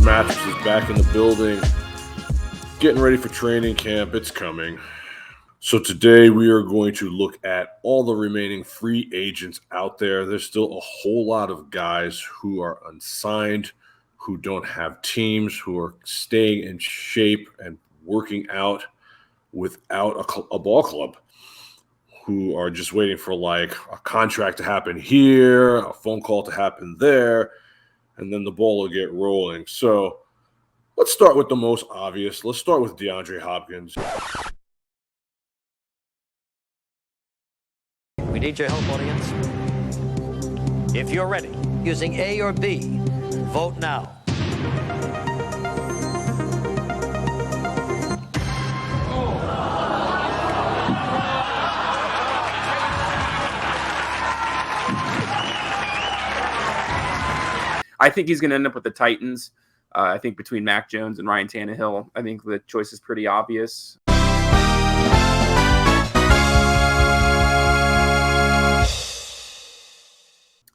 Mattress is back in the building, getting ready for training camp. It's coming. So today we are going to look at all the remaining free agents out there. There's still a whole lot of guys who are unsigned, who don't have teams, who are staying in shape and working out without a ball club, who are just waiting for like a contract to happen here, a phone call to happen there, and then the ball will get rolling. So let's start with the most obvious. Let's start with DeAndre Hopkins. We need your help, audience. If you're ready, using A or B, vote now. I think he's going to end up with the Titans. I think between Mac Jones and Ryan Tannehill, I think the choice is pretty obvious. I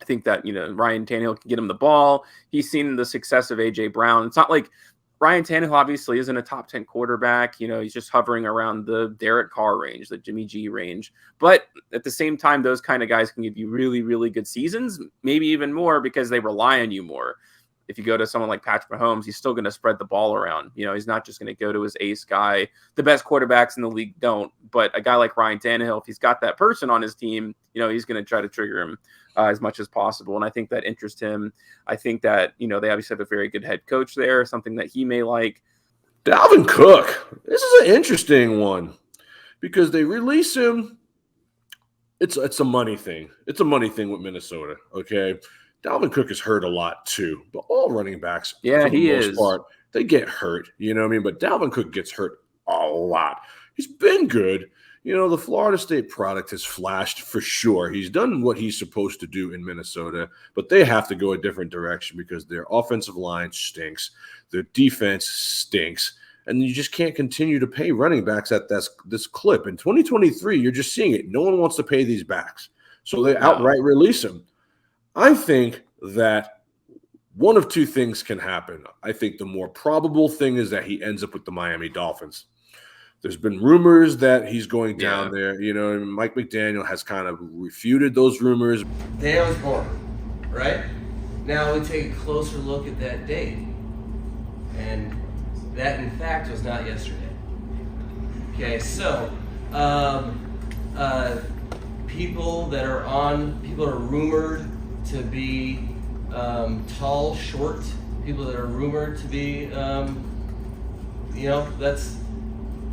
think that, Ryan Tannehill can get him the ball. He's seen the success of A.J. Brown. It's not like Ryan Tannehill obviously isn't a top 10 quarterback. He's just hovering around the Derek Carr range, the Jimmy G range. But at the same time, those kind of guys can give you really, really good seasons, maybe even more because they rely on you more. If you go to someone like Patrick Mahomes, he's still going to spread the ball around. He's not just going to go to his ace guy. The best quarterbacks in the league don't. But a guy like Ryan Tannehill, if he's got that person on his team, he's going to try to trigger him as much as possible. And I think that interests him. I think that, they obviously have a very good head coach there, something that he may like. Dalvin Cook. This is an interesting one because they release him. It's a money thing. It's a money thing with Minnesota, okay? Dalvin Cook is hurt a lot too, but all running backs, for the most part, they get hurt. You know what I mean? But Dalvin Cook gets hurt a lot. He's been good. The Florida State product has flashed for sure. He's done what he's supposed to do in Minnesota, but they have to go a different direction because their offensive line stinks. Their defense stinks. And you just can't continue to pay running backs at this clip. In 2023, you're just seeing it. No one wants to pay these backs. So they outright release them. I think that one of two things can happen. I think the more probable thing is that he ends up with the Miami Dolphins. There's been rumors that he's going down there. And Mike McDaniel has kind of refuted those rumors. Day I was born, right? Now we take a closer look at that date. And that, in fact, was not yesterday. Okay, so people are rumored to be tall, short. People that are rumored to be, that's.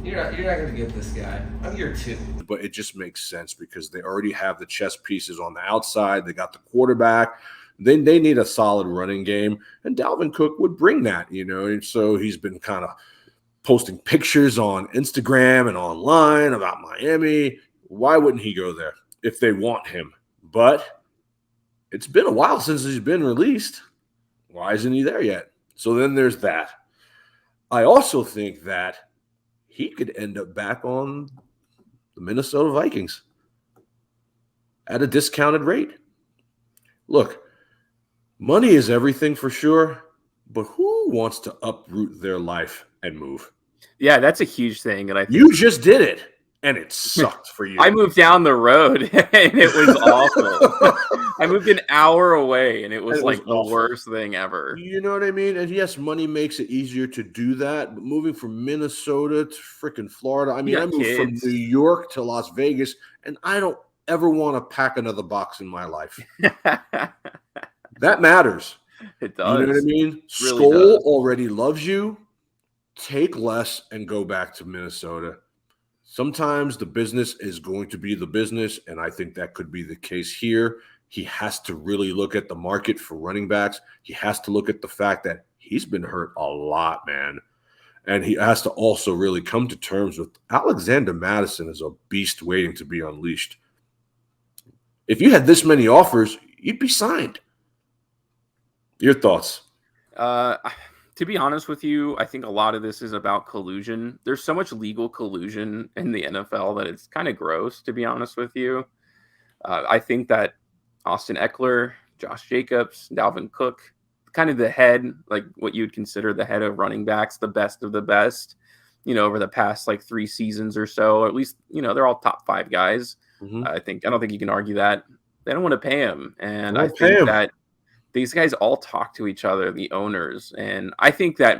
You're not going to get this guy. I'm year two. But it just makes sense because they already have the chess pieces on the outside. They got the quarterback. Then they need a solid running game. And Dalvin Cook would bring that, And so he's been kind of posting pictures on Instagram and online about Miami. Why wouldn't he go there if they want him? But it's been a while since he's been released. Why isn't he there yet? So then there's that. I also think that he could end up back on the Minnesota Vikings at a discounted rate. Look, money is everything for sure, but who wants to uproot their life and move? Yeah, that's a huge thing. And you just did it, and it sucked for you. I moved down the road, and it was awful. I moved an hour away, and it was like the worst thing ever. You know what I mean? And yes, money makes it easier to do that. But moving from Minnesota to freaking Florida, I moved from New York to Las Vegas, and I don't ever want to pack another box in my life. That matters. It does. You know what I mean? Really Skull does. Already loves you. Take less and go back to Minnesota. Sometimes the business is going to be the business, and I think that could be the case here. He has to really look at the market for running backs. He has to look at the fact that he's been hurt a lot, man. And he has to also really come to terms with Alexander Mattison is a beast waiting to be unleashed. If you had this many offers, you'd be signed. Your thoughts? To be honest with you, I think a lot of this is about collusion. There's so much legal collusion in the NFL that it's kind of gross, to be honest with you. I think that Austin Eckler, Josh Jacobs, Dalvin Cook, kind of the head, like what you would consider the head of running backs, the best of the best, over the past like 3 seasons or so, or at least, they're all top 5 guys. Mhm. I don't think you can argue that. They don't want to pay him. And I Don't pay think him. that these guys all talk to each other, the owners. And I think that,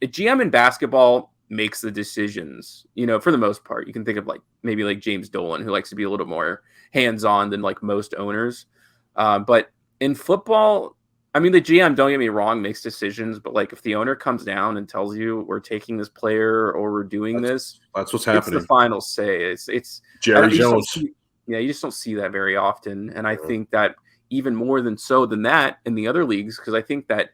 a GM in basketball makes the decisions, for the most part. You can think of maybe like James Dolan, who likes to be a little more hands-on than like most owners. But in football, I mean, the GM, don't get me wrong, makes decisions, but like if the owner comes down and tells you we're taking this player or we're doing That's what's it's happening. the final say. It's Jerry you just don't Jones. you just don't see that very often. And I think that even more than that in the other leagues, because I think that,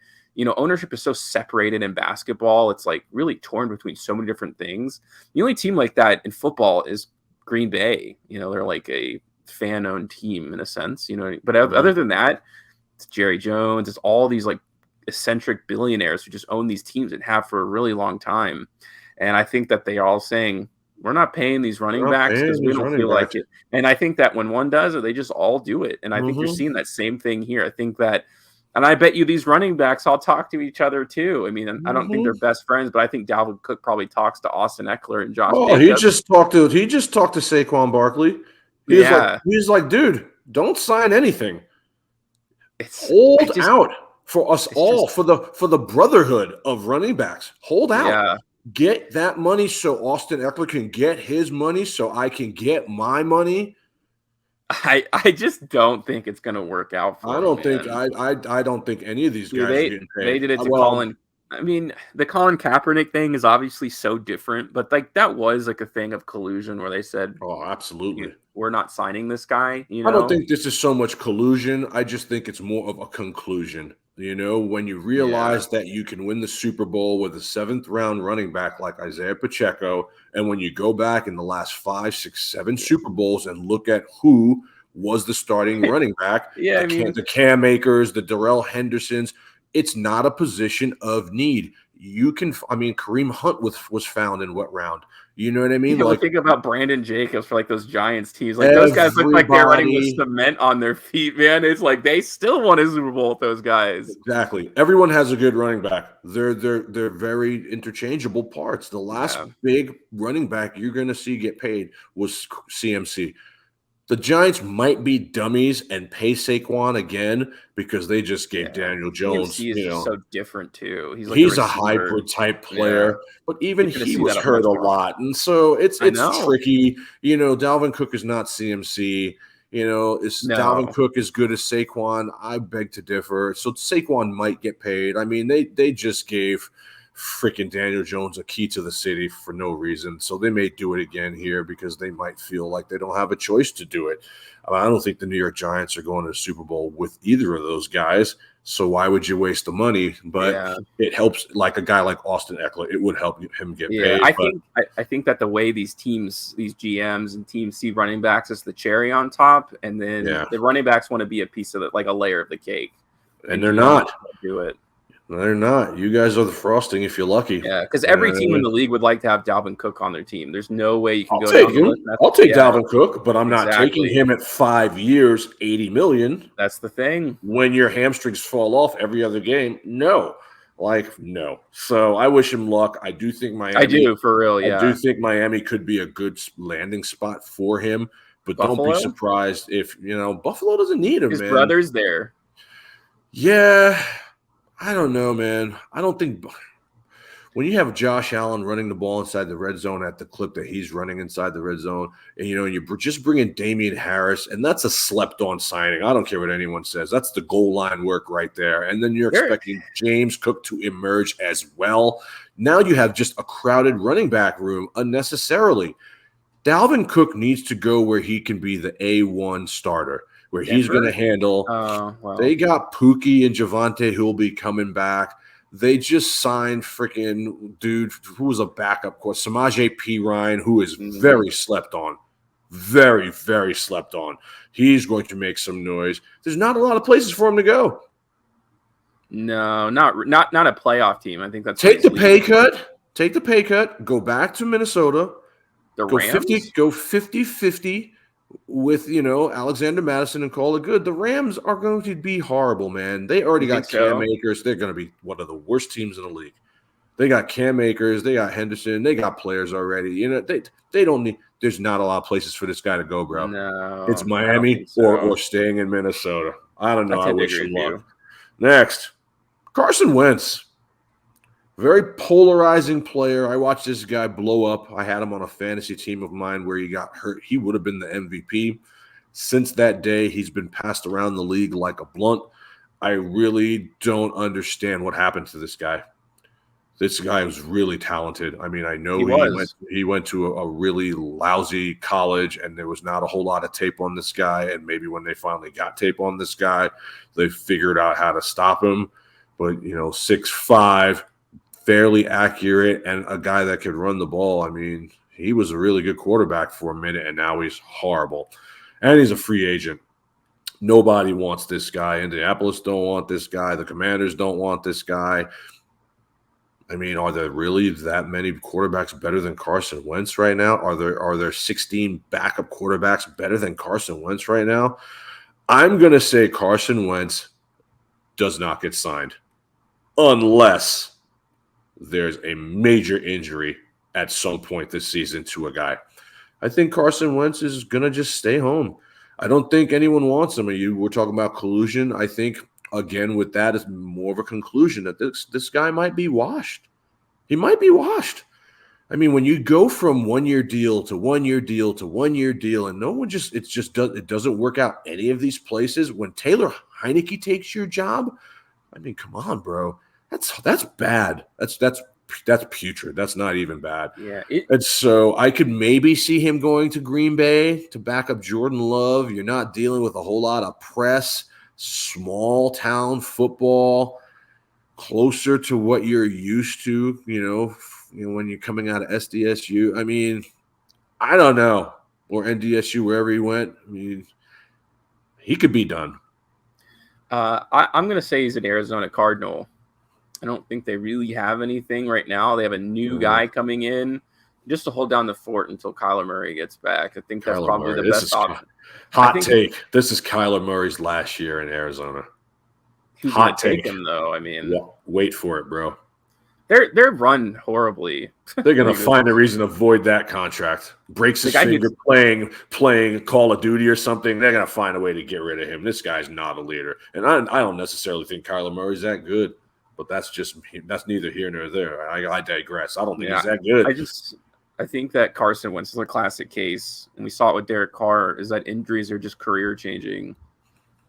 ownership is so separated in basketball. It's like really torn between so many different things. The only team like that in football is Green Bay. They're like a fan-owned team in a sense, but other than that, it's Jerry Jones. It's all these like eccentric billionaires who just own these teams and have for a really long time. And I think that they are all saying, we're not paying these running backs because we don't feel like it. And I think that when one does it, they just all do it. And I think you're seeing that same thing here. I think that, and I bet you these running backs all talk to each other too. I mean, I don't think they're best friends, but I think Dalvin Cook probably talks to Austin Eckler and Josh Jacobs. He just talked to Saquon Barkley. He's like, dude, don't sign anything. Hold out for us all, for the brotherhood of running backs. Hold out. Yeah. Get that money so Austin Eckler can get his money so I can get my money. I just don't think it's going to work out for I don't think any of these guys are getting paid. They did it to Colin. I mean, the Colin Kaepernick thing is obviously so different, but like that was like a thing of collusion where they said, "Oh, absolutely, we're not signing this guy." I don't think this is so much collusion. I just think it's more of a conclusion. When you realize that you can win the Super Bowl with a 7th round running back like Isaiah Pacheco, and when you go back in the last 5, 6, 7 Super Bowls and look at who was the starting running back, the Cam Akers, the Darrell Hendersons. It's not a position of need. Kareem Hunt was found in what round? You know what I mean? Think about Brandon Jacobs for like those Giants teams. Like those guys look like they're running with cement on their feet, man. It's like they still won a Super Bowl with those guys. Exactly. Everyone has a good running back. They're very interchangeable parts. The last big running back you're going to see get paid was CMC. The Giants might be dummies and pay Saquon again because they just gave Daniel Jones. CMC is so different too. He's a hybrid type player, but even he was hurt a lot, and so it's tricky. Dalvin Cook is not CMC. Dalvin Cook as good as Saquon? I beg to differ. So Saquon might get paid. I mean, they just gave freaking Daniel Jones a key to the city for no reason. So they may do it again here because they might feel like they don't have a choice to do it. I don't think the New York Giants are going to the Super Bowl with either of those guys. So why would you waste the money? But it helps, like a guy like Austin Eckler, it would help him get paid. I think that the way these teams, these GMs and teams see running backs is the cherry on top. And then the running backs want to be a piece of it, like a layer of the cake. And they're not. Do it. No, they're not. You guys are the frosting if you're lucky. Yeah, because every team in the league would like to have Dalvin Cook on their team. There's no way you can I'll take Dalvin Cook, but I'm not taking him at 5 years, $80 million. That's the thing. When your hamstrings fall off every other game, no. No. So I wish him luck. I do think Miami. I do, for real, yeah. I do think Miami could be a good landing spot for him, but Buffalo? Don't be surprised if, Buffalo doesn't need him, His man. brother's there. Yeah. I don't know, man. I don't think when you have Josh Allen running the ball inside the red zone at the clip that he's running inside the red zone, and you just bring in Damian Harris, and that's a slept-on signing. I don't care what anyone says. That's the goal line work right there. And then you're expecting James Cook to emerge as well. Now you have just a crowded running back room unnecessarily. Dalvin Cook needs to go where he can be the A1 starter, where he's going to handle. They got Pookie and Javonte who will be coming back. They just signed freaking dude who was a backup course, Samaje Perine, who is very slept on. Very, very slept on. He's going to make some noise. There's not a lot of places for him to go. No, not a playoff team. I think that's take the pay cut. Take the pay cut. Go back to Minnesota. The Rams? Go 50-50 with, Alexander Madison and call it good. The Rams are going to be horrible, man. They already You got think so? Cam Akers. They're going to be one of the worst teams in the league. They got Cam Akers. They got Henderson. They got players already. They don't need – there's not a lot of places for this guy to go, bro. No. It's I don't Miami think so. or staying in Minnesota. I don't know. I tend to wish agree him with luck. you. Next, Carson Wentz. Very polarizing player. I watched this guy blow up. I had him on a fantasy team of mine where he got hurt. He would have been the MVP. Since that day, he's been passed around the league like a blunt. I really don't understand what happened to this guy. This guy was really talented. I mean, I know he went to a really lousy college, and there was not a whole lot of tape on this guy. And maybe when they finally got tape on this guy, they figured out how to stop him. But, 6'5", fairly accurate, and a guy that could run the ball. I mean, he was a really good quarterback for a minute, and now he's horrible. And he's a free agent. Nobody wants this guy. Indianapolis don't want this guy. The Commanders don't want this guy. I mean, are there really that many quarterbacks better than Carson Wentz right now? Are there 16 backup quarterbacks better than Carson Wentz right now? I'm going to say Carson Wentz does not get signed unless there's a major injury at some point this season to a guy. I think Carson Wentz is going to just stay home. I don't think anyone wants him. You were talking about collusion. I think, again, with that is more of a conclusion that this guy might be washed. He might be washed. I mean, when you go from 1 year deal to 1 year deal to 1 year deal, and it doesn't work out any of these places. When Taylor Heineke takes your job, I mean, come on, bro. That's bad. That's putrid. That's not even bad. Yeah. And so I could maybe see him going to Green Bay to back up Jordan Love. You're not dealing with a whole lot of press, small town football, closer to what you're used to, when you're coming out of SDSU. I mean, I don't know. Or NDSU, wherever he went. I mean, he could be done. I'm going to say he's an Arizona Cardinal. I don't think they really have anything right now. They have a new guy coming in just to hold down the fort until Kyler Murray gets back. I think that's probably the best option. Hot take. This is Kyler Murray's last year in Arizona. Who's going to take him, though? I mean, wait for it, bro. They're run horribly. They're going to find a reason to void that contract. Breaks his finger playing Call of Duty or something. They're going to find a way to get rid of him. This guy's not a leader. And I don't necessarily think Kyler Murray's that good. But that's neither here nor there. I digress. I don't think he's that good. I think that Carson Wentz is a classic case, and we saw it with Derek Carr, is that injuries are just career changing.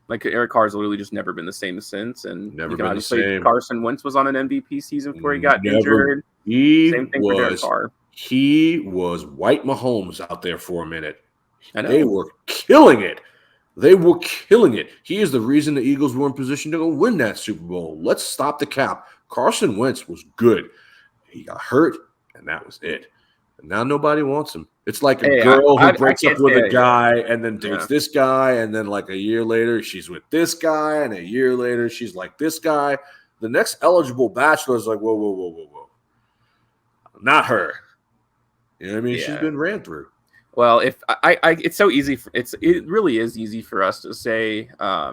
Like Derek Carr's literally just never been the same since, and never been the same. Carson Wentz was on an MVP season before he got injured. Same thing for Derek Carr. He was White Mahomes out there for a minute. I know. They were killing it. He is the reason the Eagles were in position to go win that Super Bowl. Let's stop the cap. Carson Wentz was good. He got hurt, and that was it. And now nobody wants him. It's like a girl who breaks up with a guy and then dates this guy, and then like a year later, she's with this guy, and a year later, she's like this guy. The next eligible bachelor is like, whoa. Not her. You know what I mean? Yeah. She's been ran through. Well, if it's so easy. It really is easy for us to say. I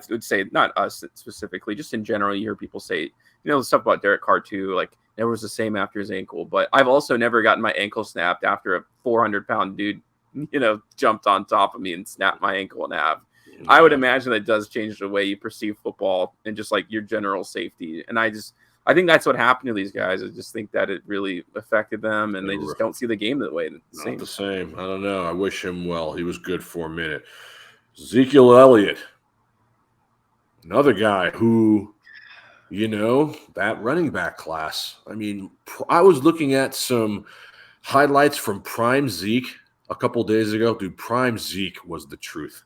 would say not us specifically, just in general. You hear people say, the stuff about Derek Carr too. Like never was the same after his ankle. But I've also never gotten my ankle snapped after a 400-pound dude, jumped on top of me and snapped my ankle in half. Yeah. I would imagine that does change the way you perceive football and just like your general safety. And I think that's what happened to these guys. I just think that it really affected them, and they just don't see the game that way. Not the same. I don't know. I wish him well. He was good for a minute. Ezekiel Elliott, another guy who, that running back class. I mean, I was looking at some highlights from Prime Zeke a couple days ago. Dude, Prime Zeke was the truth.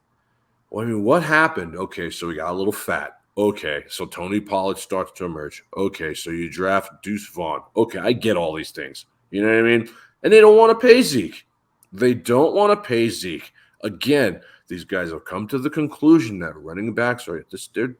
Well, I mean, what happened? Okay, so he got a little fat. Okay, so Tony Pollard starts to emerge. Okay, so you draft Deuce Vaughn. Okay, I get all these things. You know what I mean? And they don't want to pay Zeke. Again, these guys have come to the conclusion that running backs they're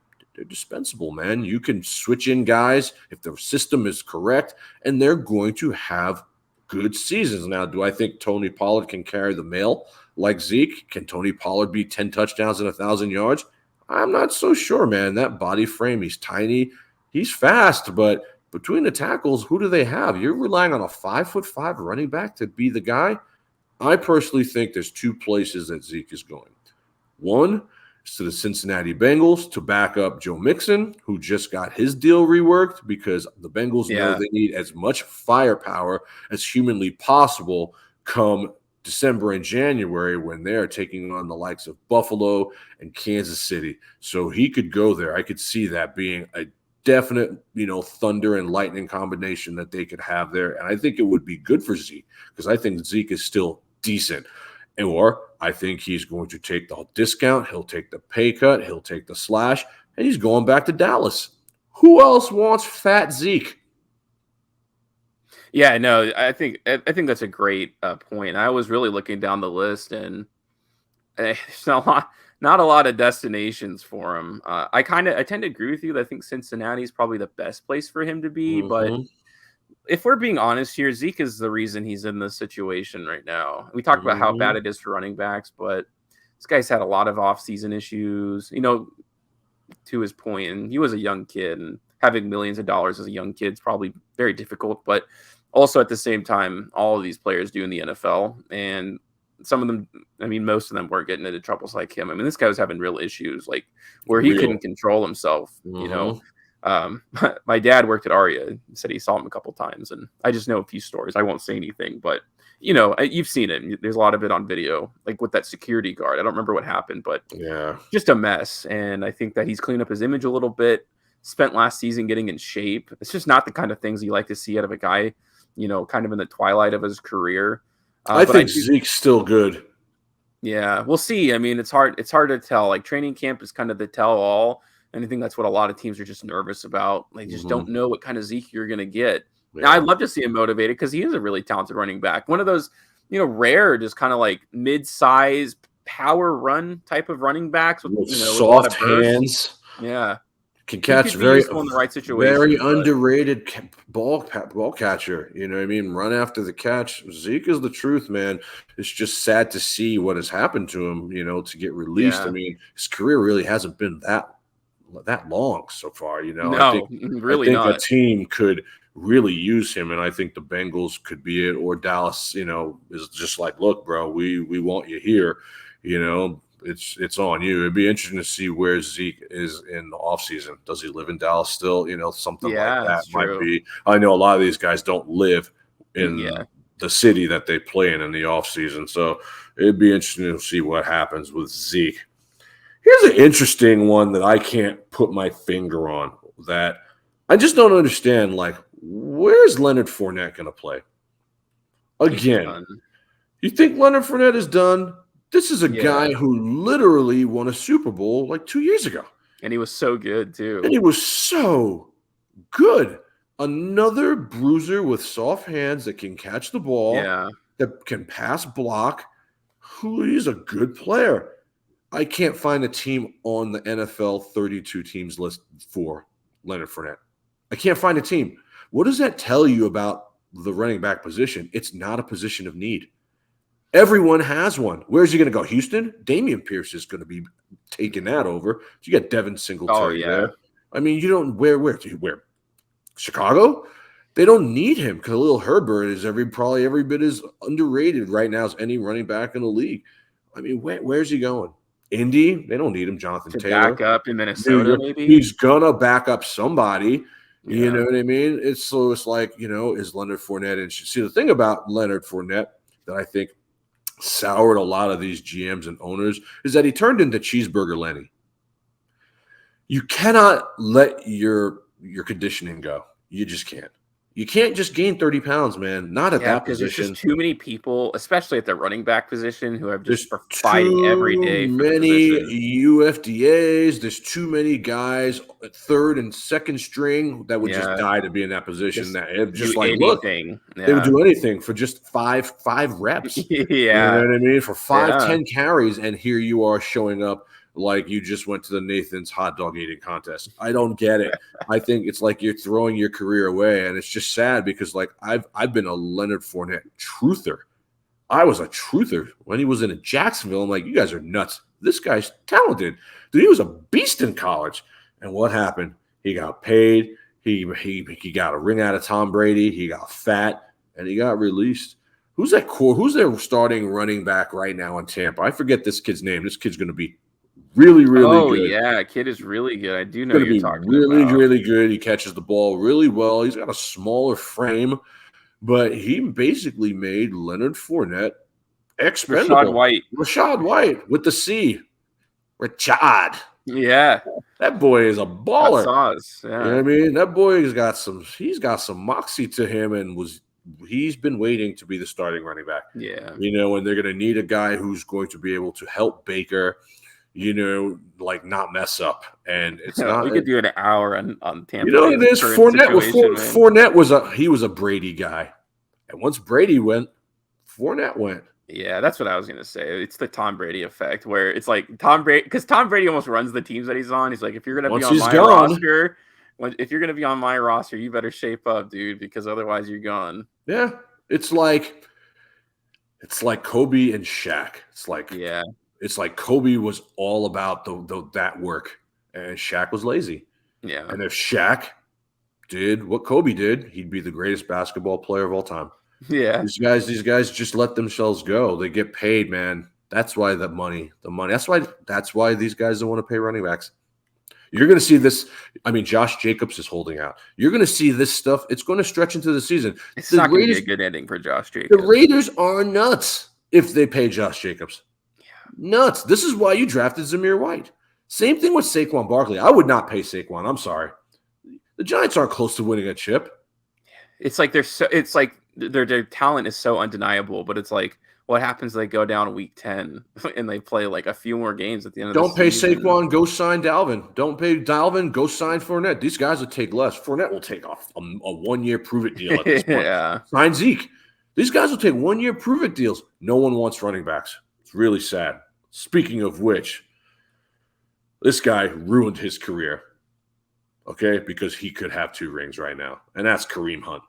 dispensable, man. You can switch in guys if the system is correct, and they're going to have good seasons. Now, do I think Tony Pollard can carry the mail like Zeke? Can Tony Pollard be 10 touchdowns and 1,000 yards? I'm not so sure, man. That body frame, he's tiny. He's fast, but between the tackles, who do they have? You're relying on a 5'5" running back to be the guy? I personally think there's two places that Zeke is going. One is to the Cincinnati Bengals to back up Joe Mixon, who just got his deal reworked because the Bengals know they need as much firepower as humanly possible come December and January when they're taking on the likes of Buffalo and Kansas City. So he could go there. I could see that being a definite, thunder and lightning combination that they could have there. And I think it would be good for Zeke because I think Zeke is still decent. Or I think he's going to take the discount. He'll take the pay cut. He'll take the slash. And he's going back to Dallas. Who else wants fat Zeke? Yeah, no, I think that's a great point. I was really looking down the list, and there's not a lot of destinations for him. I tend to agree with you. I think Cincinnati is probably the best place for him to be. But if we're being honest here, Zeke is the reason he's in this situation right now. We talked about how bad it is for running backs, but this guy's had a lot of offseason issues. To his point, and he was a young kid, and having millions of dollars as a young kid is probably very difficult. But also at the same time, all of these players do in the NFL, and some of them, most of them weren't getting into troubles like him. This guy was having real issues, like where he couldn't control himself. My dad worked at Aria. He said he saw him a couple times, and I just know a few stories. I won't say anything, but you've seen it. There's a lot of it on video, like with that security guard. I don't remember what happened, but just a mess. And I think that he's cleaned up his image a little bit. Spent last season getting in shape. It's just not the kind of things you like to see out of a guy, kind of in the twilight of his career. I think Zeke's still good. Yeah, we'll see. It's hard to tell. Like training camp is kind of the tell all. And I think that's what a lot of teams are just nervous about. They just don't know what kind of Zeke you're going to get. Yeah. Now, I'd love to see him motivated because he is a really talented running back. One of those, rare, just kind of like mid-size power run type of running backs with soft with hands. Yeah. Can catch very in the right situation. Very underrated ball catcher. Run after the catch. Zeke is the truth, man. It's just sad to see what has happened to him, to get released. Yeah. His career really hasn't been that long so far, No, I think not. a team could really use him, and I think the Bengals could be it, or Dallas, is just like, look, bro, we want you here, it's on you. It'd be interesting to see where Zeke is in the offseason. Does he live in Dallas still? Something like that might be. I know a lot of these guys don't live in the city that they play in the offseason, so it'd be interesting to see what happens with Zeke. Here's an interesting one that I can't put my finger on that I just don't understand. Like, where's Leonard Fournette going to play? Again, you think Leonard Fournette is done? This is a guy who literally won a Super Bowl like 2 years ago. And he was so good, too. And he was so good. Another bruiser with soft hands that can catch the ball, that can pass block. He's a good player. I can't find a team on the NFL 32 teams list for Leonard Fournette. I can't find a team. What does that tell you about the running back position? It's not a position of need. Everyone has one. Where's he going to go? Houston? Damian Pierce is going to be taking that over. You got Devin Singletary there. You don't where Chicago? They don't need him. Khalil Herbert is probably every bit as underrated right now as any running back in the league. Where's he going? Indy, they don't need him. Jonathan Taylor. Back up in Minnesota, maybe? He's going to back up somebody. You know what I mean? It's like, is Leonard Fournette in? See, the thing about Leonard Fournette that I think soured a lot of these GMs and owners is that he turned into Cheeseburger Lenny. You cannot let your conditioning go. You just can't. You can't just gain 30 pounds, man. Not at that position. There's just too many people, especially at the running back position, who have just fighting every day. Many UFDAs. There's too many guys at third and second string that would just die to be in that position. They would do anything for just five reps. You know what I mean? For 10 carries, and here you are showing up like you just went to the Nathan's hot dog eating contest. I don't get it. I think it's like you're throwing your career away, and it's just sad because, like, I've been a Leonard Fournette truther. I was a truther when he was in Jacksonville. I'm like, you guys are nuts. This guy's talented. Dude, he was a beast in college. And what happened? He got paid. He got a ring out of Tom Brady. He got fat, and he got released. Who's that core? Who's their starting running back right now in Tampa? I forget this kid's name. This kid's going to be really, really good. Oh, yeah. Kid is really good. I do know Going to you're be talking really, about. really good. He catches the ball really well. He's got a smaller frame, but he basically made Leonard Fournette expendable. Rashad White with the C. Rashad. Yeah. That boy is a baller. Sauce. Yeah. You know what I mean? That boy he's got some moxie to him, and he's been waiting to be the starting running back. Yeah. You know, and they're going to need a guy who's going to be able to help Baker, you know, like not mess up. And it's not. We could do an hour on Tampa. You know what it is? Fournette was a Brady guy, and once Brady went, Fournette went. Yeah, that's what I was gonna say. It's the Tom Brady effect, where it's like Tom Brady, because Tom Brady almost runs the teams that he's on. He's like, if you're gonna be on my roster, if you're gonna be on my roster, you better shape up, dude, because otherwise you're gone. Yeah, it's like Kobe and Shaq. It's like Kobe was all about that work, and Shaq was lazy. Yeah, and if Shaq did what Kobe did, he'd be the greatest basketball player of all time. Yeah, these guys just let themselves go. They get paid, man. That's why the money. That's why these guys don't want to pay running backs. You're going to see this. I mean, Josh Jacobs is holding out. You're going to see this stuff. It's going to stretch into the season. It's not going to be a good ending for Josh Jacobs. The Raiders are nuts if they pay Josh Jacobs. Yeah. Nuts. This is why you drafted Zamir White. Same thing with Saquon Barkley. I would not pay Saquon. I'm sorry. The Giants aren't close to winning a chip. It's like their talent is so undeniable, but it's like, what happens if they go down week 10 and they play like a few more games at the end of the season? Don't pay Saquon, go sign Dalvin. Don't pay Dalvin, go sign Fournette. These guys will take less. Fournette will take off a 1-year prove-it deal at this point. Yeah. Sign Zeke. These guys will take 1-year prove-it deals. No one wants running backs. It's really sad. Speaking of which, this guy ruined his career, okay, because he could have 2 rings right now, and that's Kareem Hunt.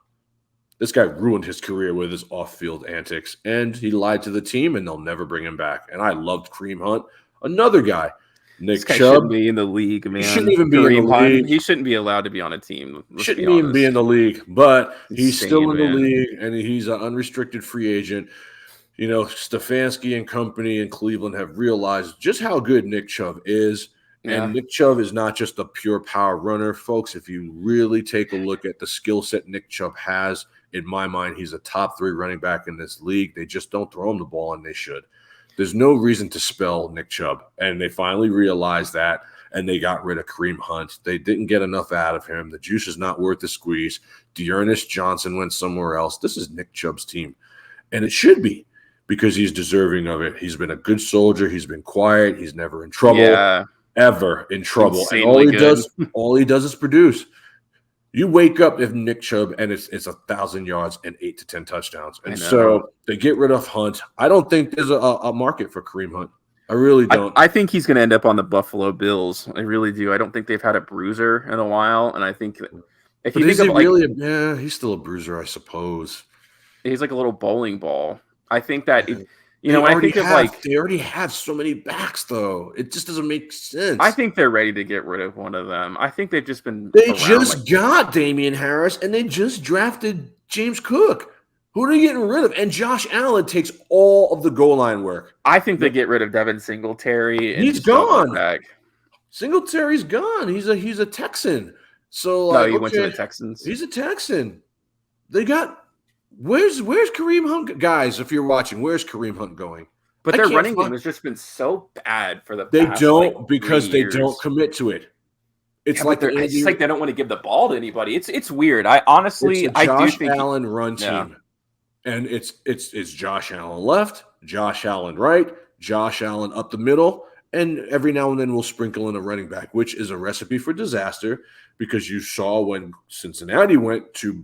This guy ruined his career with his off-field antics, and he lied to the team, and they'll never bring him back. And I loved Kareem Hunt. Another guy, Nick Chubb. Shouldn't be in the league, man. He shouldn't even be in the league. He shouldn't be allowed to be on a team. Shouldn't even be in the league, but he's still in the league, and he's an unrestricted free agent. You know, Stefanski and company in Cleveland have realized just how good Nick Chubb is. And Nick Chubb is not just a pure power runner, folks. If you really take a look at the skill set Nick Chubb has, in my mind, he's a top 3 running back in this league. They just don't throw him the ball, and they should. There's no reason to spell Nick Chubb, and they finally realized that, and they got rid of Kareem Hunt. They didn't get enough out of him. The juice is not worth the squeeze. Dearness Johnson went somewhere else. This is Nick Chubb's team, and it should be because he's deserving of it. He's been a good soldier. He's been quiet. He's never in trouble, ever in trouble. Insanely and all he does is produce. You wake up if Nick Chubb and it's 1,000 yards and 8 to 10 touchdowns. And so they get rid of Hunt. I don't think there's a market for Kareem Hunt. I really don't. I think he's going to end up on the Buffalo Bills. I really do. I don't think they've had a bruiser in a while. And I think if you think of he's still a bruiser, I suppose. He's like a little bowling ball. I think that they already have so many backs, though. It just doesn't make sense. I think they're ready to get rid of one of them. I think they've just been. They just got Damian Harris, and they just drafted James Cook. Who are they getting rid of? And Josh Allen takes all of the goal line work. I think they get rid of Devin Singletary. He's gone. Singletary's gone. He's a Texan. So he went to the Texans. He's a Texan. They got. Where's Kareem Hunt, guys? If you're watching, where's Kareem Hunt going? But their running game has just been so bad for the. They don't because they don't commit to it. It's like it's just like they don't want to give the ball to anybody. It's weird. I honestly, it's a Josh Allen run team, and it's Josh Allen left, Josh Allen right, Josh Allen up the middle, and every now and then we'll sprinkle in a running back, which is a recipe for disaster because you saw when Cincinnati went to.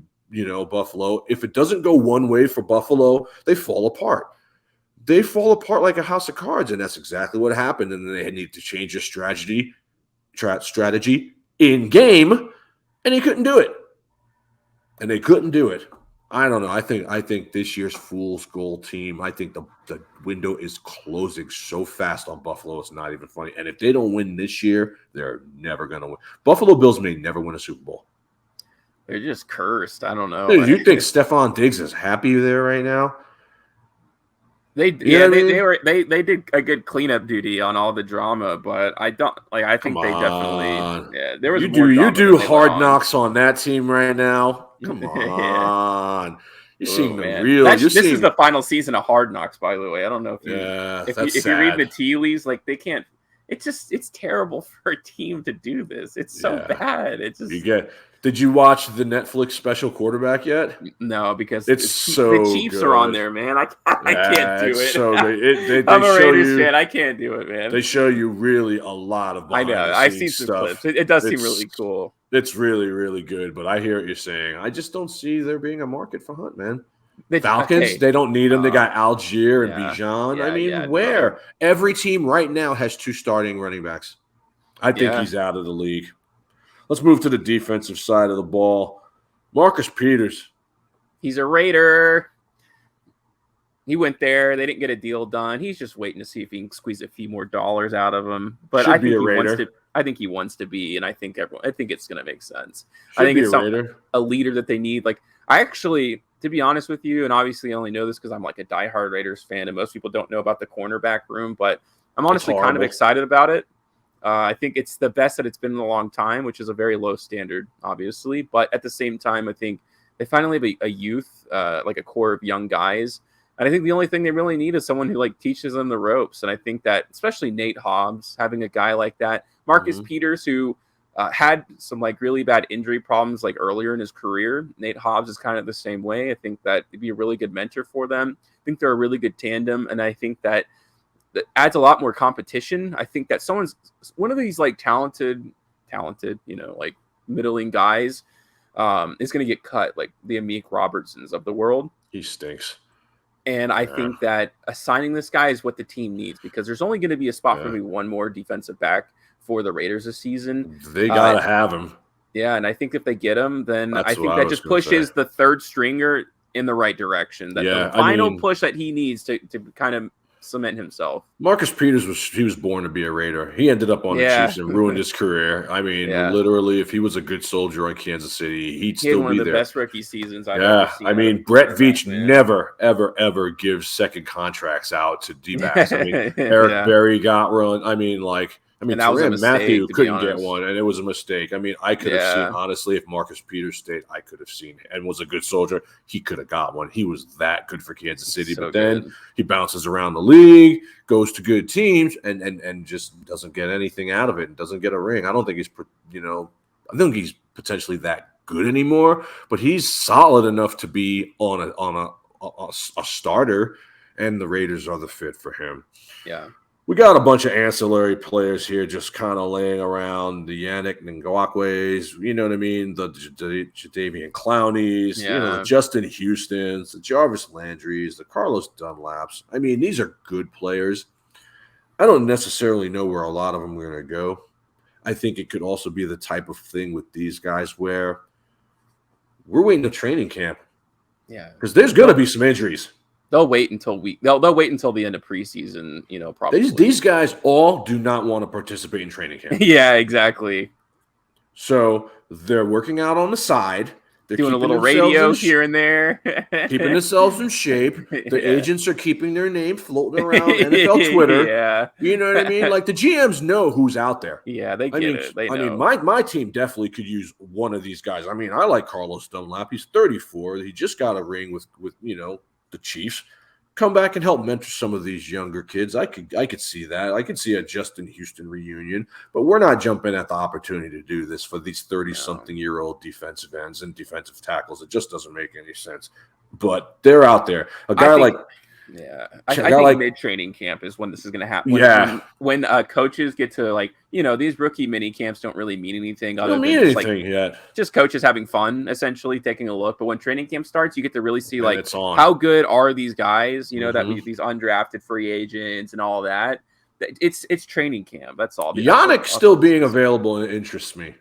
Buffalo, if it doesn't go one way for Buffalo, they fall apart. They fall apart like a house of cards, and that's exactly what happened. And then they need to change their strategy in game, and they couldn't do it. I don't know. I think this year's Fool's Gold team, I think the window is closing so fast on Buffalo. It's not even funny. And if they don't win this year, they're never going to win. Buffalo Bills may never win a Super Bowl. They're just cursed. I don't know. Dude, you think Stephon Diggs is happy there right now? They did a good cleanup duty on all the drama, but I don't like. I think they definitely there was you do hard knocks on that team right now. Come on, you're seeing the real. This is the final season of Hard Knocks, by the way. I don't know if you if you read the tea leaves, like they can't. It's terrible for a team to do this. It's so bad. It's just Did you watch the Netflix special quarterback yet? No, because the Chiefs are on there, man. I can't do it. So they I'm a Raiders fan. I can't do it, man. They show you really a lot of I know. I've seen some clips. It does seem really cool. It's really, really good, but I hear what you're saying. I just don't see there being a market for Hunt, man. Falcons, they don't need him. They got Algier and Bijan. Where? Every team right now has 2 starting running backs. I think he's out of the league. Let's move to the defensive side of the ball. Marcus Peters. He's a Raider. He went there. They didn't get a deal done. He's just waiting to see if he can squeeze a few more dollars out of him. But I think he wants to be, and I think it's going to make sense. I think it's a leader that they need. Like, I actually, to be honest with you, and obviously I only know this because I'm like a diehard Raiders fan, and most people don't know about the cornerback room, but I'm honestly kind of excited about it. I think it's the best that it's been in a long time, which is a very low standard, obviously. But at the same time, I think they finally have a youth, like a core of young guys. And I think the only thing they really need is someone who like teaches them the ropes. And I think that especially Nate Hobbs, having a guy like that, Marcus Peters, who had some like really bad injury problems like earlier in his career. Nate Hobbs is kind of the same way. I think that it'd be a really good mentor for them. I think they're a really good tandem. And I think that adds a lot more competition. I think that one of these like talented, like middling guys is going to get cut, like the Amik Robertsons of the world. He stinks. And I think that assigning this guy is what the team needs, because there's only going to be a spot for maybe one more defensive back for the Raiders this season. They got to have him. Yeah, and I think if they get him, then I think that just pushes the third stringer in the right direction. That the final push that he needs to kind of cement himself. Marcus Peters was born to be a Raider. He ended up on the Chiefs and ruined his career. I mean, literally, if he was a good soldier on Kansas City, he'd still be there. One of the best rookie seasons I've ever seen. I mean, Brett Veach never, ever, ever gives second contracts out to D-backs. I mean, Eric Berry got one. I mean, Matthew couldn't get one, and it was a mistake. I mean, I could have seen, honestly, if Marcus Peters stayed, I could have seen and was a good soldier, he could have got one. He was that good for Kansas City. But then he bounces around the league, goes to good teams, and just doesn't get anything out of it and doesn't get a ring. I don't think I think he's potentially that good anymore, but he's solid enough to be on a starter, and the Raiders are the fit for him. Yeah. We got a bunch of ancillary players here just kind of laying around, the Yannick Ngakwe's, you know what I mean, the Jadeveon Clowneys, the Justin Houstons, the Jarvis Landrys, the Carlos Dunlaps. I mean, these are good players. I don't necessarily know where a lot of them are going to go. I think it could also be the type of thing with these guys where we're waiting to training camp. Yeah. Because there's going to be some injuries. They'll wait until they'll wait until the end of preseason, probably. These guys all do not want to participate in training camp. Yeah, exactly. So they're working out on the side. They're doing a little radio here and there. Keeping themselves in shape. The agents are keeping their name floating around NFL Twitter. Yeah. You know what I mean? Like, the GMs know who's out there. Yeah, they get it. They know. I mean, my team definitely could use one of these guys. I mean, I like Carlos Dunlap. He's 34. He just got a ring with the Chiefs. Come back and help mentor some of these younger kids. I could see that. I could see a Justin Houston reunion, but we're not jumping at the opportunity to do this for these 30-something-year-old defensive ends and defensive tackles. It just doesn't make any sense. But they're out there. I think mid-training camp is when this is going to happen. When coaches get to, these rookie mini camps don't really mean anything. They don't mean anything yet. Just coaches having fun, essentially, taking a look. But when training camp starts, you get to really see, how good are these guys, that these undrafted free agents and all that. It's training camp. That's all. Yannick still being available interests me.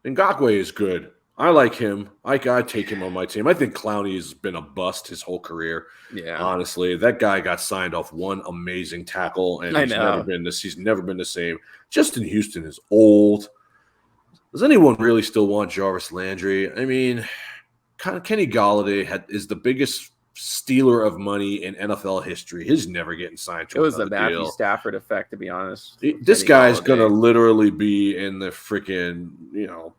Ngakwe is good. I like him. I take him on my team. I think Clowney has been a bust his whole career. Yeah. Honestly, that guy got signed off one amazing tackle, and he's never been the same. Justin Houston is old. Does anyone really still want Jarvis Landry? I mean, Kenny Golladay is the biggest stealer of money in NFL history. He's never getting signed to another deal. It was the Matthew Stafford effect, to be honest. This guy's going to literally be in the freaking,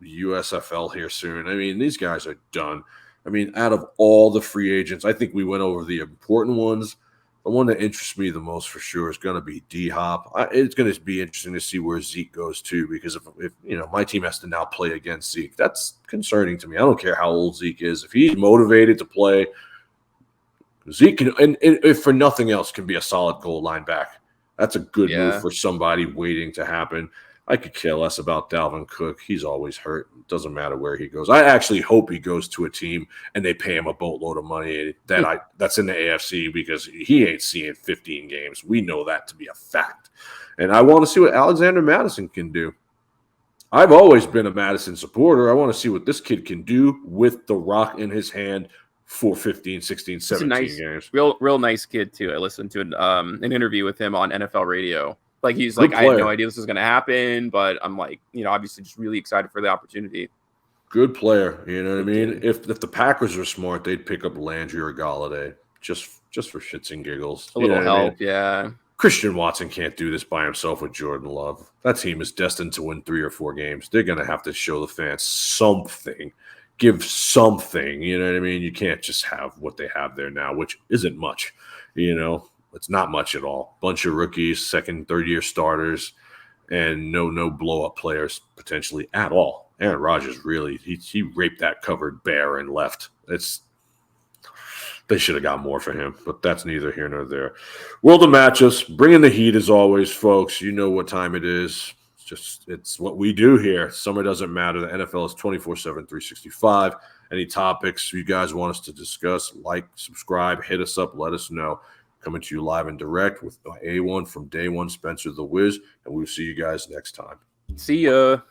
USFL here soon. I mean, these guys are done. I mean, out of all the free agents, I think we went over the important ones. The one that interests me the most for sure is going to be D-Hop. It's going to be interesting to see where Zeke goes too, because if my team has to now play against Zeke, that's concerning to me. I don't care how old Zeke is. If he's motivated to play, Zeke can, and if for nothing else, can be a solid goal line back. That's a good move for somebody waiting to happen. I could care less about Dalvin Cook. He's always hurt. It doesn't matter where he goes. I actually hope he goes to a team and they pay him a boatload of money that's in the AFC, because he ain't seeing 15 games. We know that to be a fact. And I want to see what Alexander Madison can do. I've always been a Madison supporter. I want to see what this kid can do with the rock in his hand for 15, 16, 17 games. Real nice kid, too. I listened to an interview with him on NFL radio. Like, he's like, I had no idea this was going to happen, but I'm like, obviously just really excited for the opportunity. Good player. You know what I mean? If the Packers were smart, they'd pick up Landry or Golladay just for shits and giggles. A little help, yeah. Christian Watson can't do this by himself with Jordan Love. That team is destined to win 3 or 4 games. They're going to have to show the fans something. Give something. You know what I mean? You can't just have what they have there now, which isn't much, It's not much at all. Bunch of rookies, second, third-year starters, and no blow-up players potentially at all. Aaron Rodgers really he raped that covered bear and left. They should have got more for him, but that's neither here nor there. World of matchups, bringing the heat as always, folks. You know what time it is. It's what we do here. Summer doesn't matter. The NFL is 24/7, 365. Any topics you guys want us to discuss, subscribe, hit us up, let us know. Coming to you live and direct with A1 from Day One, Spencer the Wiz, and we'll see you guys next time. See ya.